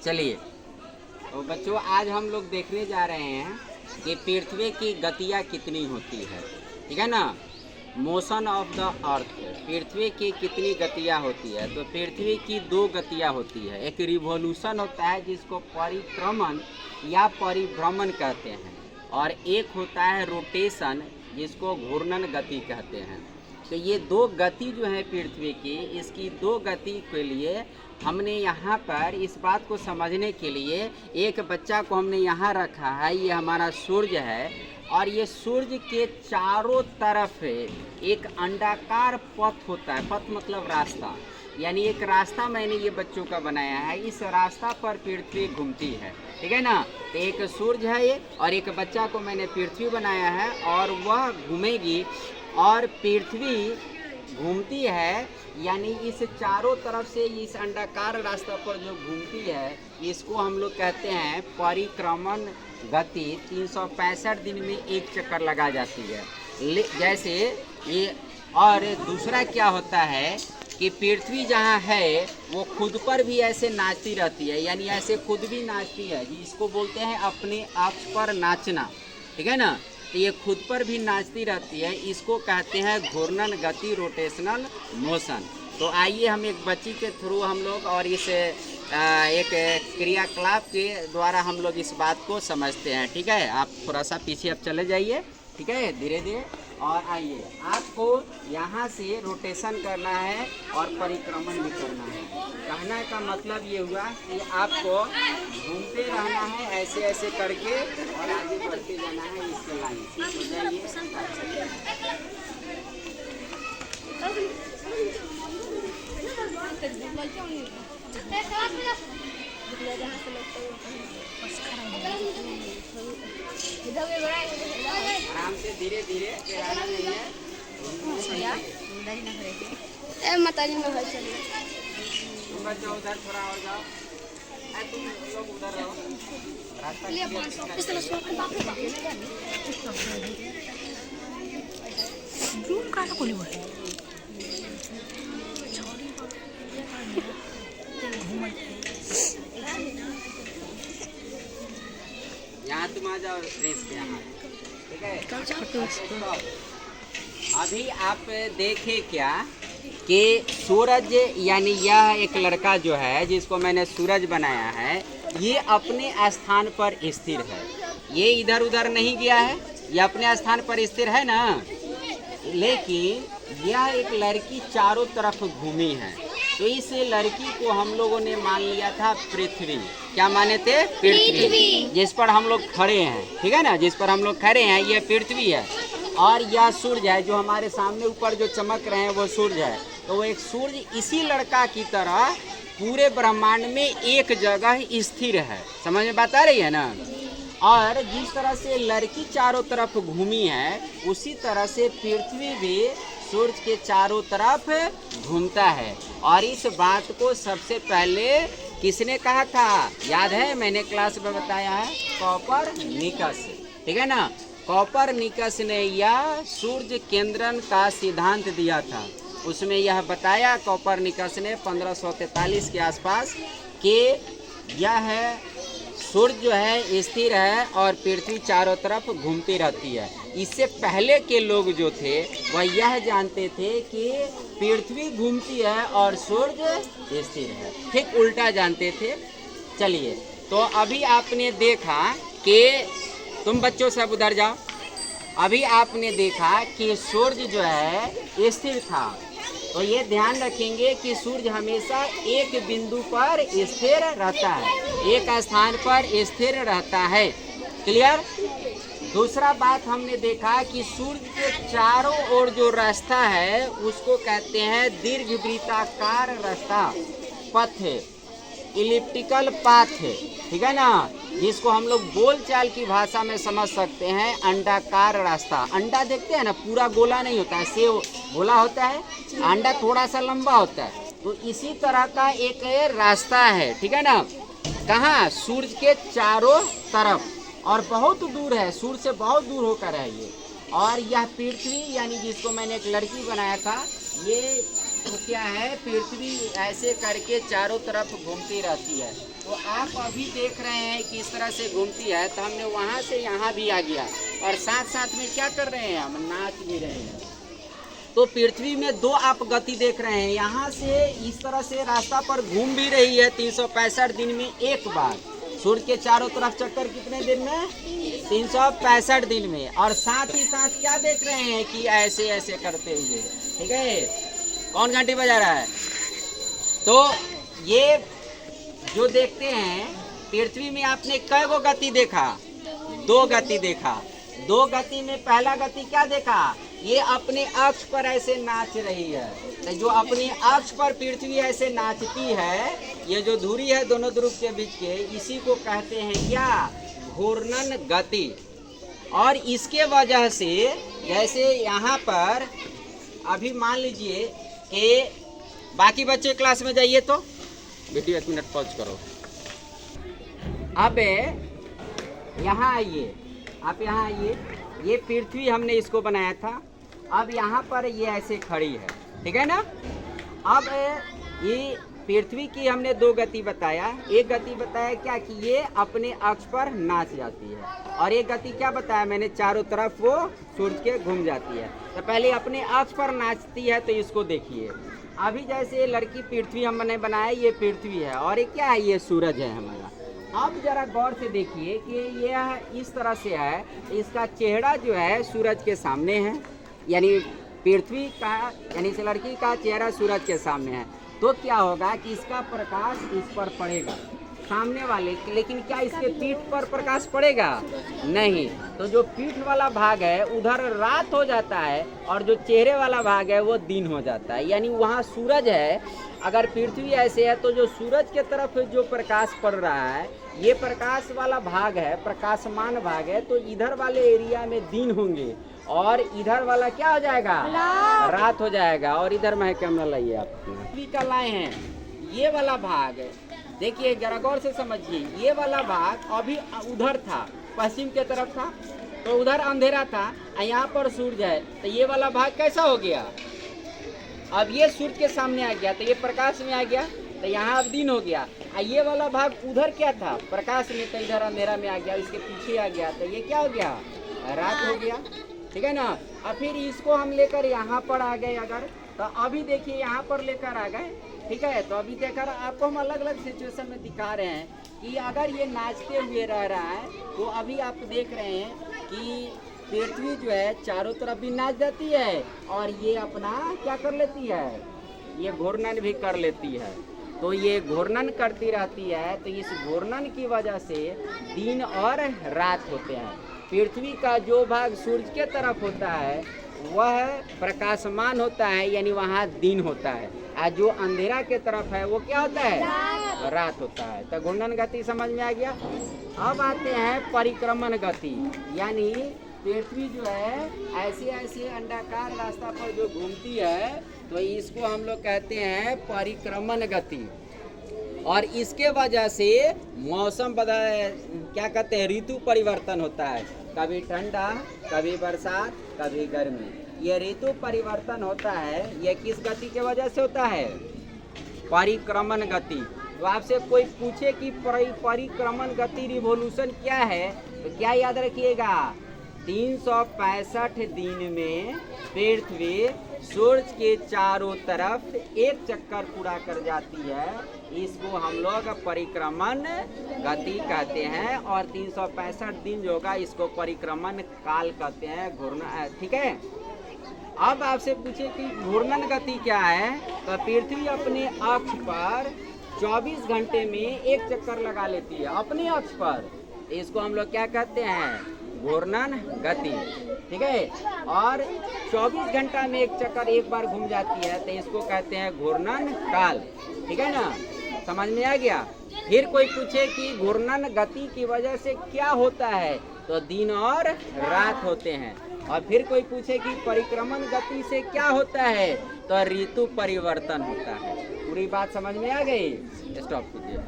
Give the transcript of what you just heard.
चलिए तो बच्चों, आज हम लोग देखने जा रहे हैं कि पृथ्वी की गतियाँ कितनी होती है। ठीक है ना, मोशन ऑफ द अर्थ, पृथ्वी की कितनी गतियाँ होती है। तो पृथ्वी की दो गतियाँ होती है, एक रिवॉल्यूशन होता है जिसको परिक्रमण या परिभ्रमण कहते हैं, और एक होता है रोटेशन जिसको घूर्णन गति कहते हैं। तो ये दो गति जो है पृथ्वी की, इसकी दो गति के लिए हमने यहाँ पर इस बात को समझने के लिए एक बच्चा को हमने यहाँ रखा है। ये हमारा सूर्य है और ये सूर्य के चारों तरफ एक अंडाकार पथ होता है। पथ मतलब रास्ता, यानी एक रास्ता मैंने ये बच्चों का बनाया है। इस रास्ता पर पृथ्वी घूमती है। ठीक है ना, तो एक सूर्य है ये और एक बच्चा को मैंने पृथ्वी बनाया है और वह घूमेगी और पृथ्वी घूमती है, यानी इस चारों तरफ से इस अंडाकार रास्ता पर जो घूमती है इसको हम लोग कहते हैं परिक्रमण गति। 365 दिन में एक चक्कर लगा जाती है जैसे ये। और दूसरा क्या होता है कि पृथ्वी जहाँ है वो खुद पर भी ऐसे नाचती रहती है, यानी ऐसे खुद भी नाचती है, जिसको बोलते हैं अपने अक्ष पर नाचना। ठीक है ना, तो ये खुद पर भी नाचती रहती है, इसको कहते हैं घूर्णन गति, रोटेशनल मोशन। तो आइए हम एक बच्ची के थ्रू हम लोग और इस एक क्रियाकलाप के द्वारा हम लोग इस बात को समझते हैं। ठीक है, आप थोड़ा सा पीछे अब चले जाइए। ठीक है, धीरे धीरे। और आइए, आपको यहाँ से रोटेशन करना है और परिक्रमण भी करना है। कहने का मतलब ये हुआ कि आपको घूमते रहना है ऐसे ऐसे करके और आगे बढ़ते जाना है इसके लाइन से। तो जाइए। आराम से धीरे धीरे, गिराना नहीं है। माताजी में चलिए, तुम बच्चों उधर थोड़ा और जाओ, तुम लोग उधर रहो। यहाँ तुम आ जाओ रेस के यहाँ। ठीक है, अभी आप देखे क्या कि सूरज, यानी यह एक लड़का जो है जिसको मैंने सूरज बनाया है, ये अपने स्थान पर स्थिर है। ये इधर उधर नहीं गया है, ये अपने स्थान पर स्थिर है ना। लेकिन यह एक लड़की चारों तरफ घूमी है, तो इस लड़की को हम लोगों ने मान लिया था पृथ्वी। क्या माने थे? पृथ्वी, जिस पर हम लोग खड़े हैं। ठीक है ना, जिस पर हम लोग खड़े हैं ये पृथ्वी है, और यह सूर्य है जो हमारे सामने ऊपर जो चमक रहे हैं वो सूर्य है। तो वो एक सूर्य इसी लड़का की तरह पूरे ब्रह्मांड में एक जगह स्थिर है। समझ में बात आ रही है ना। और जिस तरह से लड़की चारों तरफ घूमी है, उसी तरह से पृथ्वी भी सूर्य के चारों तरफ घूमता है। और इस बात को सबसे पहले किसने कहा था? याद है, मैंने क्लास में बताया है, कोपरनिकस। ठीक है ना, कोपरनिकस ने यह सूर्य केंद्रन का सिद्धांत दिया था। उसमें यह बताया कोपरनिकस ने 1543 के आसपास कि यह सूर्य जो है स्थिर है और पृथ्वी चारों तरफ घूमती रहती है। इससे पहले के लोग जो थे वह यह जानते थे कि पृथ्वी घूमती है और सूर्य स्थिर है, ठीक उल्टा जानते थे। चलिए, तो अभी आपने देखा कि तुम बच्चों सब उधर जाओ। अभी आपने देखा कि सूर्य जो है स्थिर था, तो ये ध्यान रखेंगे कि सूर्य हमेशा एक बिंदु पर स्थिर रहता है, एक स्थान पर स्थिर रहता है। क्लियर? दूसरा बात हमने देखा कि सूर्य के चारों ओर जो रास्ता है उसको कहते हैं दीर्घवृत्ताकार रास्ता, पथ, इलिप्टिकल पाथ। ठीक है ना, जिसको हम लोग बोलचाल की भाषा में समझ सकते हैं अंडाकार रास्ता। अंडा देखते हैं ना, पूरा गोला नहीं होता है, सेव गोला होता है, अंडा थोड़ा सा लंबा होता है। तो इसी तरह का एक रास्ता है। ठीक है ना, कहाँ? सूर्य के चारों तरफ, और बहुत दूर है, सूर्य से बहुत दूर होकर है ये। और यह पृथ्वी, यानी जिसको मैंने एक लड़की बनाया था, ये तो क्या है, पृथ्वी ऐसे करके चारों तरफ घूमती रहती है। तो आप अभी देख रहे हैं कि इस तरह से घूमती है, तो हमने वहाँ से यहाँ भी आ गया और साथ साथ में क्या कर रहे हैं, हम नाच भी रहे हैं। तो पृथ्वी में दो आप गति देख रहे हैं, यहाँ से इस तरह से रास्ता पर घूम भी रही है 365 दिन में एक बार। सूर्य के चारों तरफ चक्कर कितने दिन में, 365 दिन में। और साथ ही साथ क्या देख रहे हैं कि ऐसे ऐसे करते हुए, ठीक है। कौन घंटी बजा रहा है? तो ये जो देखते हैं पृथ्वी में, आपने कै गो गति देखा, 2 गति देखा। 2 गति में पहला गति क्या देखा, ये अपने अक्ष पर ऐसे नाच रही है। तो जो अपने अक्ष पर पृथ्वी ऐसे नाचती है, ये जो धुरी है दोनों ध्रुव के बीच के, इसी को कहते हैं क्या, घूर्णन गति। और इसके वजह से जैसे यहाँ पर अभी मान लीजिए कि बाकी बच्चे क्लास में जाइए, तो वीडियो 1 मिनट पॉज करो। अब यहाँ आइए, आप यहाँ आइए। ये पृथ्वी हमने इसको बनाया था, अब यहाँ पर ये ऐसे खड़ी है, ठीक है ना। अब ये पृथ्वी की हमने 2 गति बताया। एक गति बताया क्या कि ये अपने अक्ष पर नाच जाती है, और एक गति क्या बताया मैंने, चारों तरफ वो सूर्य के घूम जाती है। तो पहले अपने अक्ष पर नाचती है, तो इसको देखिए। अभी जैसे ये लड़की पृथ्वी हमने बनाया, ये पृथ्वी है, और ये क्या है, ये सूरज है हमारा। अब जरा गौर से देखिए कि यह इस तरह से है, इसका चेहरा जो है सूरज के सामने है, यानी पृथ्वी का, यानी इस लड़की का चेहरा सूरज के सामने है। तो क्या होगा कि इसका प्रकाश इस पर पड़ेगा, सामने वाले, लेकिन क्या इसके पीठ पर प्रकाश पड़ेगा, नहीं। तो जो पीठ वाला भाग है उधर रात हो जाता है, और जो चेहरे वाला भाग है वो दिन हो जाता है। यानी वहाँ सूरज है, अगर पृथ्वी ऐसे है तो जो सूरज के तरफ जो प्रकाश पड़ रहा है, ये प्रकाश वाला भाग है, प्रकाशमान भाग है, तो इधर वाले एरिया में दिन होंगे, और इधर वाला क्या हो जाएगा, रात हो जाएगा। और इधर मैं कैमरा लाइए, आप पृथ्वी का लाए हैं, ये वाला भाग देखिए, जरा गौर से समझिए। ये वाला भाग अभी उधर था, पश्चिम के तरफ था, तो उधर अंधेरा था, यहाँ पर सूरज है, तो ये वाला भाग कैसा हो गया, अब ये सूर्य के सामने आ गया, तो ये प्रकाश में आ गया, तो यहाँ अब दिन हो गया। ये वाला भाग उधर क्या था, प्रकाश में, तो इधर अंधेरा में आ गया, इसके पीछे आ गया, तो ये क्या हो गया, रात हो गया, ठीक है ना। और फिर इसको हम लेकर यहाँ पर आ गए अगर, तो अभी देखिए यहाँ पर लेकर आ गए, ठीक है। तो अभी देखकर आपको हम अलग अलग सिचुएशन में दिखा रहे हैं कि अगर ये नाचते हुए रह रहा है, तो अभी आप देख रहे हैं कि पृथ्वी जो है चारों तरफ भी नाच जाती है, और ये अपना क्या कर लेती है, ये घूर्णन भी कर लेती है। तो ये घूर्णन करती रहती है, तो इस घूर्णन की वजह से दिन और रात होते हैं। पृथ्वी का जो भाग सूर्य के तरफ होता है वह प्रकाशमान होता है, यानी वहाँ दिन होता है, और जो अंधेरा के तरफ है वो क्या होता है, रात होता है। तो घूर्णन गति समझ में आ गया। अब आते हैं परिक्रमण गति, यानी पृथ्वी जो है ऐसे ऐसे अंडाकार रास्ता पर जो घूमती है, तो इसको हम लोग कहते हैं परिक्रमण गति। और इसके वजह से मौसम क्या कहते हैं, ऋतु परिवर्तन होता है, कभी ठंडा, कभी बरसात, कभी गर्मी। ये ऋतु परिवर्तन होता है, ये किस गति के वजह से होता है, परिक्रमण गति। तो आपसे कोई पूछे कि परिक्रमण गति रिवोल्यूशन क्या है, तो क्या याद रखिएगा, 365 दिन में पृथ्वी सूर्य के चारों तरफ एक चक्कर पूरा कर जाती है, इसको हम लोग परिक्रमण गति कहते हैं। और 365 दिन जो होगा इसको परिक्रमण काल कहते हैं, घूर्णन, ठीक है। अब आपसे पूछे कि घूर्णन गति क्या है, तो पृथ्वी अपने अक्ष पर 24 घंटे में एक चक्कर लगा लेती है अपने अक्ष पर, इसको हम लोग क्या कहते हैं, घूर्णन गति, ठीक है। और 24 घंटा में एक चक्कर एक बार घूम जाती है, तो इसको कहते हैं घूर्णन काल, ठीक है ना, समझ में आ गया। फिर कोई पूछे कि घूर्णन गति की वजह से क्या होता है, तो दिन और रात होते हैं। और फिर कोई पूछे कि परिक्रमण गति से क्या होता है, तो ऋतु परिवर्तन होता है। पूरी बात समझ में आ गई, स्टॉप कीजिए।